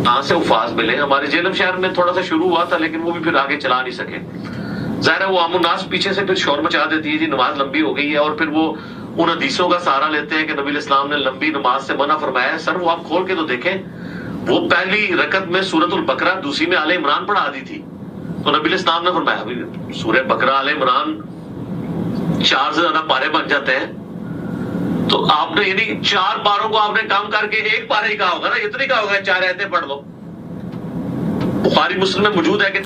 کہاں سے الفاظ ملے. ہمارے جہلم شہر میں تھوڑا سا شروع ہوا تھا لیکن وہ بھی پھر آگے چلا نہیں سکے. ظاہر ہے وہ عام الناس پیچھے سے پھر شور مچا دیتی ہے جی نماز لمبی ہو گئی ہے, اور پھر وہ ان حدیثوں کا سہارا لیتے ہیں کہ نبی الاسلام نے لمبی نماز سے منع فرمایا ہے. سر وہ آپ کھول کے تو دیکھیں, وہ پہلی رکعت میں سورۃ البقرہ, دوسری میں آل عمران پڑھا دی تھی. تو نبی الاسلام نے فرمایا سورہ بقرہ آل عمران 4 سے زیادہ پارے بن جاتے ہیں. تو آپ نے یعنی 4 پاروں کو آپ نے کام کر کے 1 پارے ہی کہا ہوگا نا, اتنی کہا ہوگا 4 آیتیں پڑھ لو. بخاری مسلم میں موجود ہے کہ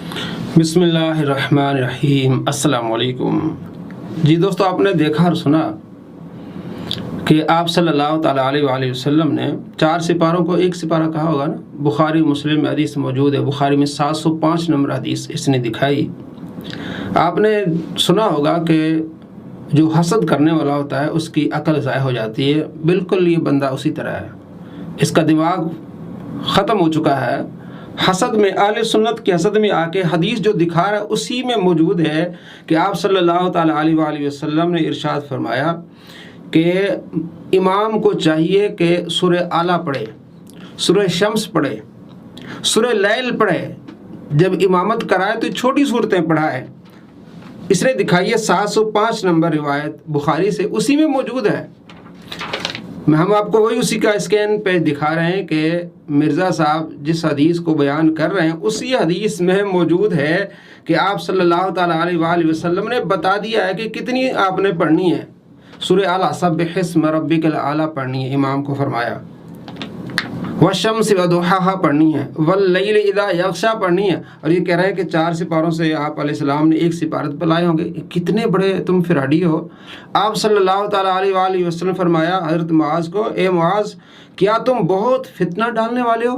بسم اللہ الرحمن الرحیم. السلام علیکم. جی دوستو, آپ نے دیکھا اور سنا کہ آپ صلی اللہ تعالیٰ علیہ وآلہ وسلم نے 4 سپاروں کو 1 سپارہ کہا ہوگا نا. بخاری مسلم میں حدیث موجود ہے. بخاری میں 705 نمبر حدیث اس نے دکھائی. آپ نے سنا ہوگا کہ جو حسد کرنے والا ہوتا ہے اس کی عقل ضائع ہو جاتی ہے. بالکل یہ بندہ اسی طرح ہے, اس کا دماغ ختم ہو چکا ہے. حسد میں, اہل سنت کی حسد میں آ کے حدیث جو دکھا رہا ہے اسی میں موجود ہے کہ آپ صلی اللہ تعالیٰ علیہ وآلہ وسلم نے ارشاد فرمایا کہ امام کو چاہیے کہ سورہ اعلیٰ پڑھے, سورہ شمس پڑھے, سورہ لیل پڑھے. جب امامت کرائے تو چھوٹی صورتیں پڑھائے. اس نے دکھائیے 705 نمبر روایت بخاری سے, اسی میں موجود ہے. ہم آپ کو وہی اسی کا اسکین پیج دکھا رہے ہیں کہ مرزا صاحب جس حدیث کو بیان کر رہے ہیں اسی حدیث میں موجود ہے کہ آپ صلی اللہ تعالیٰ علیہ وآلہ وسلم نے بتا دیا ہے کہ کتنی آپ نے پڑھنی ہے. سورہ اعلیٰ سبح اسم ربک الاعلیٰ پڑھنی ہے, امام کو فرمایا. والشمس وضحاها پڑھنی ہے, واللیل اذا یغشا پڑھنی ہے. اور یہ کہہ رہے ہیں کہ 4 سپاروں سے آپ علیہ السلام نے 1 سپارت پلائے ہوں گے. کتنے بڑے تم فراڈی ہو. آپ صلی اللہ تعالیٰ علیہ وآلہ وسلم فرمایا حضرت معاذ کو, اے معاذ کیا تم بہت فتنہ ڈالنے والے ہو,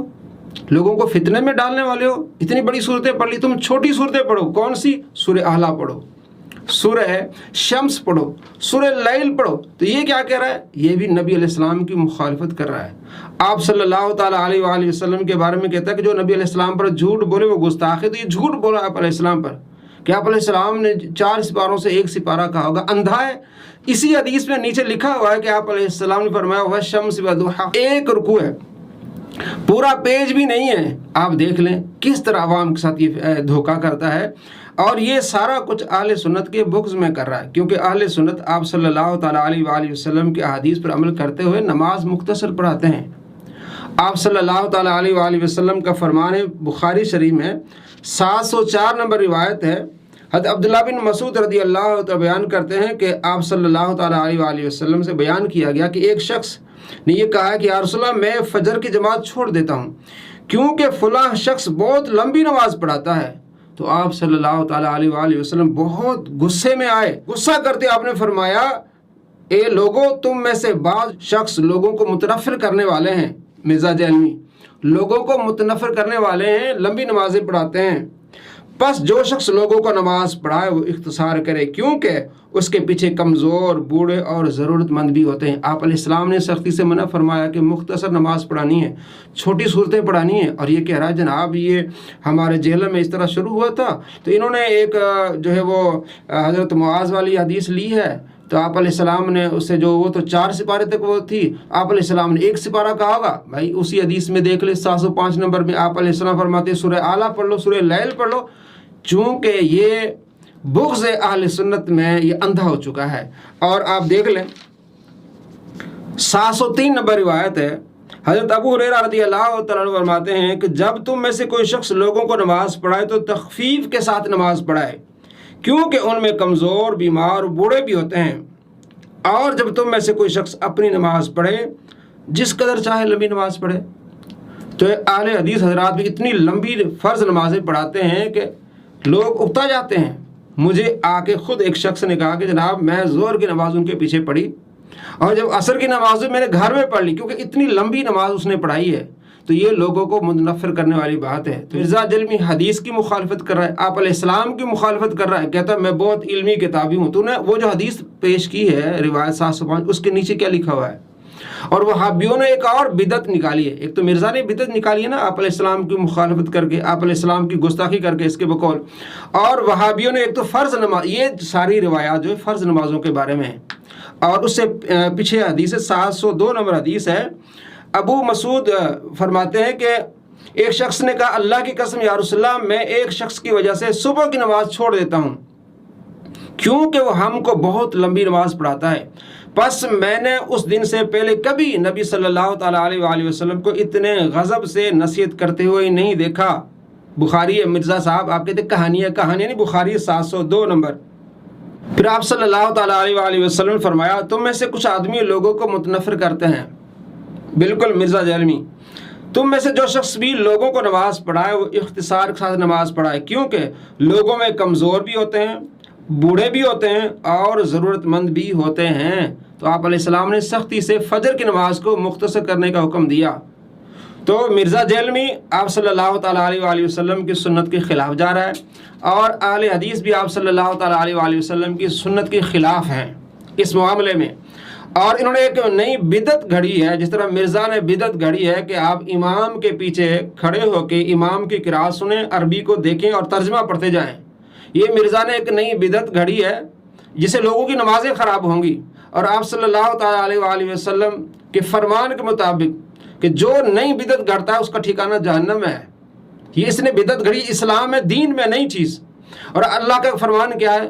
لوگوں کو فتنے میں ڈالنے والے ہو؟ اتنی بڑی صورتیں پڑھ لی, تم چھوٹی صورتیں پڑھو. کون سی؟ سورہ اعلیٰ پڑھو, سورہ شمس پڑھو, سورہ لیل پڑھو. تو یہ کیا کہہ رہا ہے؟ یہ بھی نبی علیہ السلام کی مخالفت کر رہا ہے. آپ صلی اللہ تعالیٰ علیہ وآلہ وسلم کے بارے میں کہتا ہے کہ جو نبی علیہ السلام پر جھوٹ بولے وہ گستاخ ہے. تو یہ جھوٹ بولا آپ علیہ السلام پر کہ آپ علیہ السلام نے 4 سپاروں سے 1 سپارہ کہا ہوگا. اندھا ہے. اسی حدیث میں نیچے لکھا ہوا ہے کہ آپ علیہ السلام نے فرمایا والشمس وضحاها, 1 رکوع ہے, پورا پیج بھی نہیں ہے. آپ دیکھ لیں کس طرح عوام کے ساتھ یہ دھوکہ کرتا ہے. اور یہ سارا کچھ اہل سنت کے بغض میں کر رہا ہے, کیونکہ اہل سنت آپ صلی اللہ تعالیٰ علیہ وآلہ وسلم کے احادیث پر عمل کرتے ہوئے نماز مختصر پڑھاتے ہیں. آپ صلی اللہ تعالیٰ علیہ وآلہ وسلم کا فرمان ہے بخاری شریف میں 704 نمبر روایت ہے. حضرت عبداللہ بن مسعود رضی اللہ عنہ بیان کرتے ہیں کہ آپ صلی اللہ تعالیٰ علیہ وآلہ وسلم سے بیان کیا گیا کہ ایک شخص نے یہ کہا کہ یا رسول اللہ میں فجر کی جماعت چھوڑ دیتا ہوں کیونکہ فلاں شخص بہت لمبی نماز پڑھاتا ہے. تو آپ صلی اللہ تعالیٰ علیہ وآلہ وسلم بہت غصے میں آئے. غصہ کرتے آپ نے فرمایا اے لوگوں, تم میں سے بعض شخص لوگوں کو متنفر کرنے والے ہیں. مرزا جہلمی لوگوں کو متنفر کرنے والے ہیں, لمبی نمازیں پڑھاتے ہیں. بس جو شخص لوگوں کو نماز پڑھائے وہ اختصار کرے, کیونکہ اس کے پیچھے کمزور, بوڑھے اور ضرورت مند بھی ہوتے ہیں. آپ علیہ السلام نے سختی سے منع فرمایا کہ مختصر نماز پڑھانی ہے, چھوٹی صورتیں پڑھانی ہے. اور یہ کہہ رہا ہے جناب یہ ہمارے جہلم میں اس طرح شروع ہوا تھا. تو انہوں نے ایک جو ہے وہ حضرت معاذ والی حدیث لی ہے. تو آپ علیہ السلام نے اس سے جو وہ تو 4 سپارے تک وہ تھی, آپ علیہ السلام نے 1 سپارہ کہا ہوگا. بھائی اسی حدیث میں دیکھ لیں 705 نمبر میں آپ علیہ السلام فرماتے ہیں سورہ اعلیٰ پڑھ لو, سورہ لیل پڑھ لو. چونکہ یہ بغض اہل سنت میں یہ اندھا ہو چکا ہے. اور آپ دیکھ لیں 703 نمبر روایت ہے. حضرت ابو ہریرہ رضی اللہ تعالیٰ عنہ فرماتے ہیں کہ جب تم میں سے کوئی شخص لوگوں کو نماز پڑھائے تو تخفیف کے ساتھ نماز پڑھائے, کیونکہ ان میں کمزور, بیمار, بوڑھے بھی ہوتے ہیں. اور جب تم میں سے کوئی شخص اپنی نماز پڑھے جس قدر چاہے لمبی نماز پڑھے. تو اہل حدیث حضرات بھی اتنی لمبی فرض نمازیں پڑھاتے ہیں کہ لوگ اکتا جاتے ہیں. مجھے آ کے خود ایک شخص نے کہا کہ جناب میں زور کی نماز ان کے پیچھے پڑھی, اور جب عصر کی نماز میں نے گھر میں پڑھ لی کیونکہ اتنی لمبی نماز اس نے پڑھائی ہے. تو یہ لوگوں کو متنفر کرنے والی بات ہے. تو مرزا جہلمی حدیث کی مخالفت کر رہا ہے, آپ علیہ السلام کی مخالفت کر رہا ہے, کہتا ہے میں بہت علمی کتابی ہوں. تو نے وہ جو حدیث پیش کی ہے روایت 705 اس کے نیچے کیا لکھا ہوا ہے؟ اور وہابیوں نے ایک اور بدعت نکالی ہے. ایک تو مرزا نے بدعت نکالی ہے نا آپ علیہ السلام کی مخالفت کر کے, آپ علیہ السلام کی گستاخی کر کے اس کے بقول. اور وہابیوں نے ایک تو فرض نماز, یہ ساری روایات جو ہے فرض نمازوں کے بارے میں ہیں. اور اس سے پیچھے حدیث 702 نمبر حدیث ہے. ابو مسعود فرماتے ہیں کہ ایک شخص نے کہا اللہ کی قسم یا رسول اللہ میں ایک شخص کی وجہ سے صبح کی نماز چھوڑ دیتا ہوں کیونکہ وہ ہم کو بہت لمبی نماز پڑھاتا ہے، پس میں نے اس دن سے پہلے کبھی نبی صلی اللہ تعالیٰ علیہ وآلہ وسلم کو اتنے غضب سے نصیحت کرتے ہوئے نہیں دیکھا۔ بخاری ہے، مرزا صاحب آپ کہتے کہانی نہیں، بخاری 702 نمبر۔ پھر آپ صلی اللہ تعالیٰ علیہ وآلہ وسلم نے فرمایا تم میں سے کچھ آدمی لوگوں کو متنفر کرتے ہیں، بالکل مرزا جیلمی، تم میں سے جو شخص بھی لوگوں کو نماز پڑھائے وہ اختصار کے ساتھ نماز پڑھائے، کیونکہ لوگوں میں کمزور بھی ہوتے ہیں، بوڑھے بھی ہوتے ہیں اور ضرورت مند بھی ہوتے ہیں۔ تو آپ علیہ السلام نے سختی سے فجر کی نماز کو مختصر کرنے کا حکم دیا۔ تو مرزا جیلمی آپ صلی اللہ تعالیٰ علیہ وآلہ وسلم کی سنت کے خلاف جا رہا ہے، اور اہل حدیث بھی آپ صلی اللہ تعالیٰ علیہ وآلہ وسلم کی سنت کے خلاف ہیں اس معاملے میں، اور انہوں نے ایک نئی بدعت گھڑی ہے، جس طرح مرزا نے بدعت گھڑی ہے کہ آپ امام کے پیچھے کھڑے ہو کے امام کی قرات سنیں، عربی کو دیکھیں اور ترجمہ پڑھتے جائیں۔ یہ مرزا نے ایک نئی بدعت گھڑی ہے جسے لوگوں کی نمازیں خراب ہوں گی، اور آپ صلی اللہ تعالیٰ علیہ وآلہ وسلم کے فرمان کے مطابق کہ جو نئی بدعت گھڑتا ہے اس کا ٹھکانہ جہنم ہے۔ یہ اس نے بدعت گھڑی، اسلام میں دین میں نئی چیز، اور اللہ کا فرمان کیا ہے؟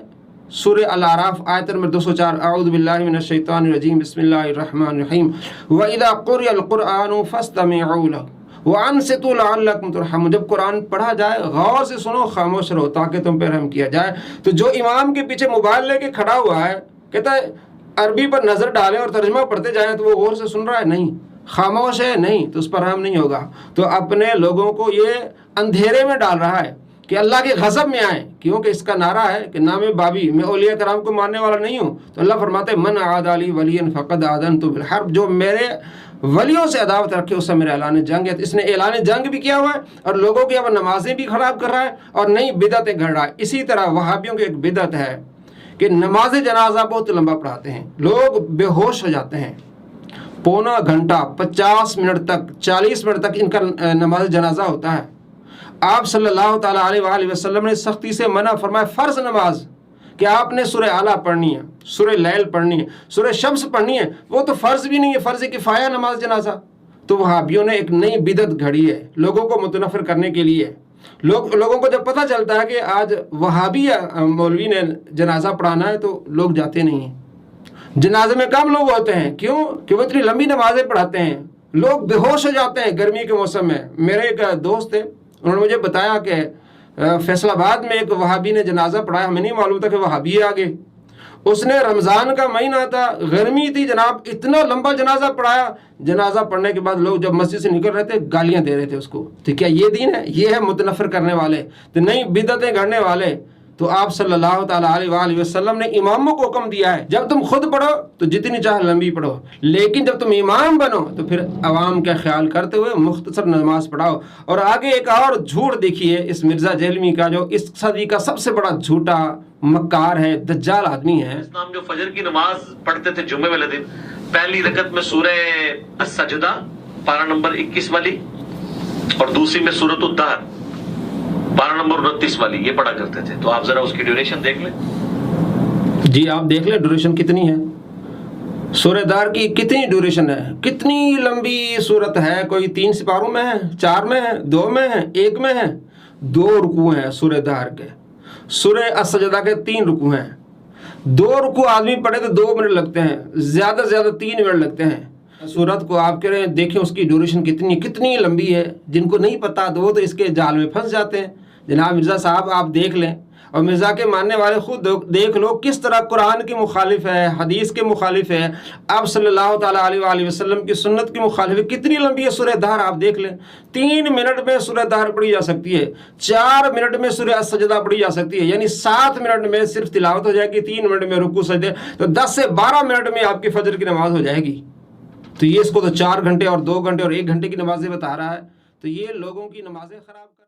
سورہ الاعراف آیت نمبر 204، اعوذ باللہ من الشیطان الرجیم، بسم اللہ الرحمن الرحیم، وَإِذَا قُرِئَ الْقُرْآنُ فَاسْتَمِعُوا لَهُ وَأَنصِتُوا لَعَلَّكُمْ تُرْحَمُونَ۔ جب قرآن پڑھا جائے غور سے سنو، خاموش رہو تاکہ تم پہ رحم کیا جائے۔ تو جو امام کے پیچھے موبائل لے کے کھڑا ہوا ہے، کہتا ہے عربی پر نظر ڈالیں اور ترجمہ پڑھتے جائیں، تو وہ غور سے سن رہا ہے؟ نہیں۔ خاموش ہے؟ نہیں، تو اس پر رحم نہیں ہوگا۔ تو اپنے لوگوں کو یہ اندھیرے میں ڈال رہا ہے کہ اللہ کے غضب میں آئیں، کیونکہ اس کا نعرہ ہے کہ نام بابی، میں اولیاء کرام کو ماننے والا نہیں ہوں۔ تو اللہ فرماتے من عادى لي وليا فقد آذنته بالحرب، جو میرے ولیوں سے عداوت رکھے اس سے میرا اعلان جنگ ہے۔ تو اس نے اعلان جنگ بھی کیا ہوا ہے، اور لوگوں کی اب نمازیں بھی خراب کر رہا ہے اور نئی بدعتیں گھڑ رہا ہے۔ اسی طرح وہابیوں کی ایک بدعت ہے کہ نماز جنازہ بہت لمبا پڑھاتے ہیں، لوگ بے ہوش ہو جاتے ہیں، پونا گھنٹہ 50 منٹ تک 40 منٹ تک ان کا نماز جنازہ ہوتا ہے۔ آپ صلی اللہ تعالیٰ علیہ وآلہ وسلم نے سختی سے منع فرمایا فرض نماز کہ آپ نے سورہ اعلیٰ پڑھنی ہے، سورہ لیل پڑھنی ہے، سورہ شمس پڑھنی ہے، وہ تو فرض بھی نہیں ہے، فرض کفایہ نماز جنازہ۔ تو وہابیوں نے ایک نئی بدعت گھڑی ہے لوگوں کو متنفر کرنے کے لیے۔ لوگوں کو جب پتہ چلتا ہے کہ آج وہابی مولوی نے جنازہ پڑھانا ہے تو لوگ جاتے نہیں ہیں۔ جنازے میں کم لوگ ہوتے ہیں، کیوں کہ وہ اتنی لمبی نمازیں پڑھاتے ہیں، لوگ بے ہوش ہو جاتے ہیں گرمی کے موسم میں۔ میرے ایک دوست تھے، انہوں نے مجھے بتایا کہ فیصل آباد میں ایک وہابی نے جنازہ پڑھایا، ہمیں نہیں معلوم تھا کہ وہابی ہے آگے۔ اس نے رمضان کا مہینہ تھا، گرمی تھی جناب، اتنا لمبا جنازہ پڑھایا۔ جنازہ پڑھنے کے بعد لوگ جب مسجد سے نکل رہے تھے گالیاں دے رہے تھے اس کو۔ تو کیا یہ دین ہے؟ یہ ہے متنفر کرنے والے، تو نئی بدعتیں گھڑنے والے۔ تو آپ صلی اللہ تعالیٰ علیہ وآلہ وسلم نے اماموں کو حکم دیا ہے جب تم خود پڑھو تو جتنی چاہے لمبی پڑھو، لیکن جب تم امام بنو تو پھر عوام کا خیال کرتے ہوئے مختصر نماز پڑھاؤ۔ اور آگے ایک اور جھوٹ دیکھیے اس مرزا جیلمی کا، جو اس صدی کا سب سے بڑا جھوٹا مکار ہے، دجال آدمی ہے۔ اسلام جو فجر کی نماز پڑھتے تھے جمعے والے دن، پہلی رکعت میں سورہ السجدہ پارہ نمبر 21 والی، اور دوسری میں سورۃ الدہر پارہ نمبر 29 والی، یہ پڑھا کرتے تھے۔ تو آپ ذرا اس کی ڈیوریشن دیکھ لیں۔ جی آپ دیکھ لیں ڈیوریشن کتنی ہے، سورہ دار کی کتنی ڈیوریشن ہے، کتنی لمبی صورت ہے۔ کوئی 3 سپاروں میں ہے، 4 میں ہے، 2 میں ہے، 1 میں ہے، 2 رکوع ہیں سورہ دار کے۔ سورہ السجدہ کے 3 رکوع ہیں، 2 رکوع آدمی پڑھے تو 2 منٹ لگتے ہیں، زیادہ سے زیادہ 3 منٹ لگتے ہیں۔ سورت کو آپ کہہ رہے ہیں دیکھیں اس کی ڈیوریشن کتنی لمبی ہے۔ جن کو نہیں پتا تو وہ تو اس کے جال میں پھنس جاتے ہیں۔ جناب مرزا صاحب آپ دیکھ لیں، اور مرزا کے ماننے والے خود دیکھ لو کس طرح قرآن کی مخالف ہے، حدیث کے مخالف ہے، آپ صلی اللہ تعالیٰ علیہ وآلہ وسلم کی سنت کی مخالف ہے۔ کتنی لمبی ہے سورہ دہر، آپ دیکھ لیں۔ 3 منٹ میں سورہ دہر پڑھی جا سکتی ہے، 4 منٹ میں سورہ السجدہ پڑھی جا سکتی ہے، یعنی 7 منٹ میں صرف تلاوت ہو جائے گی، 3 منٹ میں رکوع سجدے، تو 10 سے 12 منٹ میں آپ کی فجر کی نماز ہو جائے گی۔ تو یہ اس کو تو 4 گھنٹے اور 2 گھنٹے اور 1 گھنٹے کی نمازیں بتا رہا ہے۔ تو یہ لوگوں کی نمازیں خراب کر